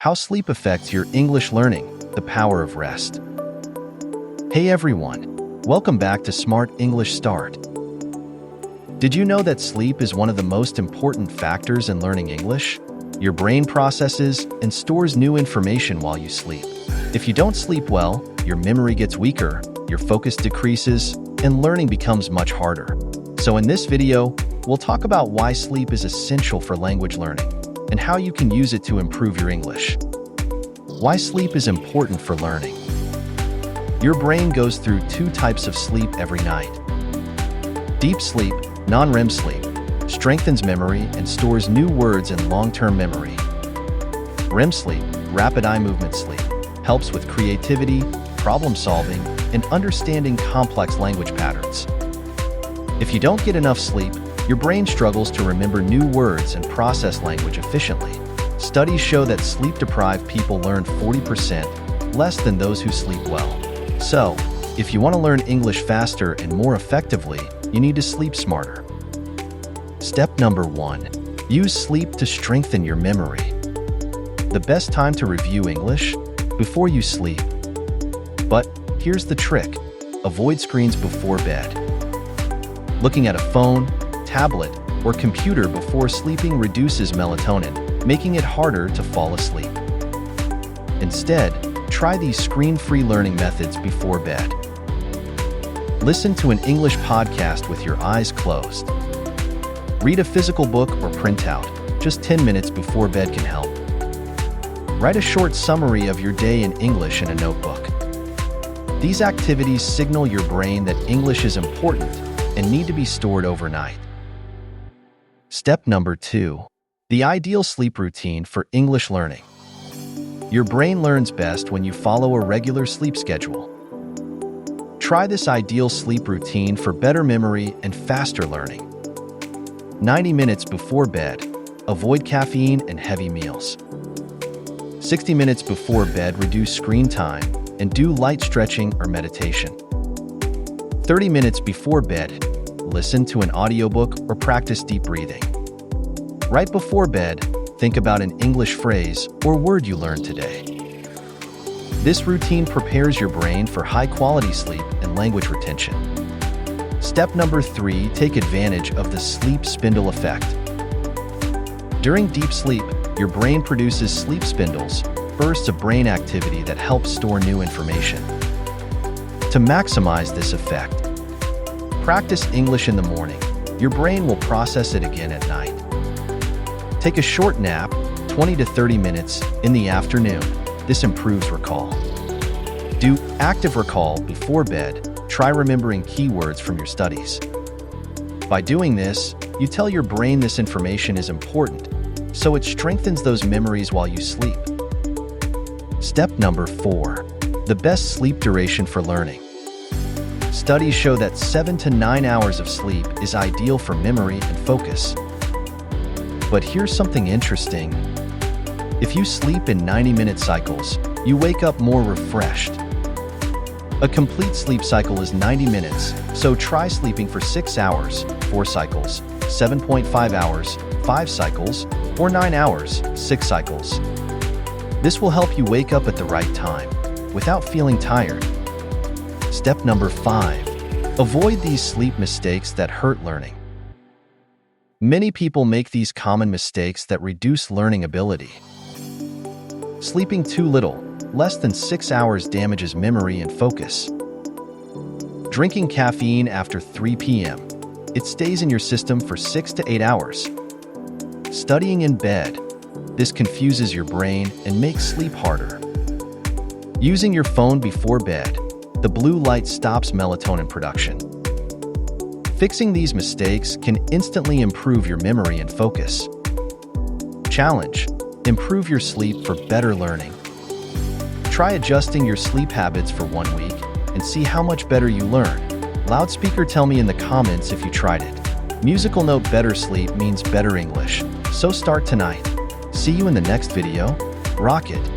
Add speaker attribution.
Speaker 1: How sleep affects your English learning, the power of rest. Hey everyone, welcome back to Smart English Start. Did you know that sleep is one of the most important factors in learning English? Your brain processes and stores new information while you sleep. If you don't sleep well, your memory gets weaker, your focus decreases, and learning becomes much harder. So in this video, we'll talk about why sleep is essential for language learning and how you can use it to improve your English. Why sleep is important for learning. Your brain goes through two types of sleep every night. Deep sleep, non-REM sleep, strengthens memory and stores new words in long-term memory. REM sleep, rapid eye movement sleep, helps with creativity, problem-solving, and understanding complex language patterns. If you don't get enough sleep, your brain struggles to remember new words and process language efficiently. Studies show that sleep-deprived people learn 40% less than those who sleep well. So, if you want to learn English faster and more effectively, you need to sleep smarter. Step number 1. Use sleep to strengthen your memory. The best time to review English? Before you sleep. But here's the trick. Avoid screens before bed. Looking at a phone, tablet, or computer before sleeping reduces melatonin, making it harder to fall asleep. Instead, try these screen-free learning methods before bed. Listen to an English podcast with your eyes closed. Read a physical book or printout. Just 10 minutes before bed can help. Write a short summary of your day in English in a notebook. These activities signal your brain that English is important and need to be stored overnight. Step number 2. The ideal sleep routine for English learning. Your brain learns best when you follow a regular sleep schedule. Try this ideal sleep routine for better memory and faster learning. 90 minutes before bed, avoid caffeine and heavy meals. 60 minutes before bed, reduce screen time and do light stretching or meditation. 30 minutes before bed, listen to an audiobook or practice deep breathing. Right before bed, think about an English phrase or word you learned today. This routine prepares your brain for high-quality sleep and language retention. Step number 3. Take advantage of the sleep spindle effect. During deep sleep, your brain produces sleep spindles, bursts of brain activity that help store new information. To maximize this effect, practice English in the morning. Your brain will process it again at night. Take a short nap, 20 to 30 minutes, in the afternoon. This improves recall. Do active recall before bed. Try remembering keywords from your studies. By doing this, you tell your brain this information is important, so it strengthens those memories while you sleep. Step number 4. The best sleep duration for learning. Studies show that 7 to 9 hours of sleep is ideal for memory and focus. But here's something interesting. If you sleep in 90-minute cycles, you wake up more refreshed. A complete sleep cycle is 90 minutes, so try sleeping for 6 hours, 4 cycles, 7.5 hours, 5 cycles, or 9 hours, 6 cycles. This will help you wake up at the right time, without feeling tired. Step number 5. Avoid these sleep mistakes that hurt learning. Many people make these common mistakes that reduce learning ability. Sleeping too little, less than 6 hours, damages memory and focus. Drinking caffeine after 3 p.m. It stays in your system for 6 to 8 hours. Studying in bed. This confuses your brain and makes sleep harder. Using your phone before bed. The blue light stops melatonin production. Fixing these mistakes can instantly improve your memory and focus. Challenge. Improve your sleep for better learning. Try adjusting your sleep habits for 1 week and see how much better you learn. Loudspeaker, tell me in the comments if you tried it. Musical note, better sleep means better English. So start tonight. See you in the next video. Rock it!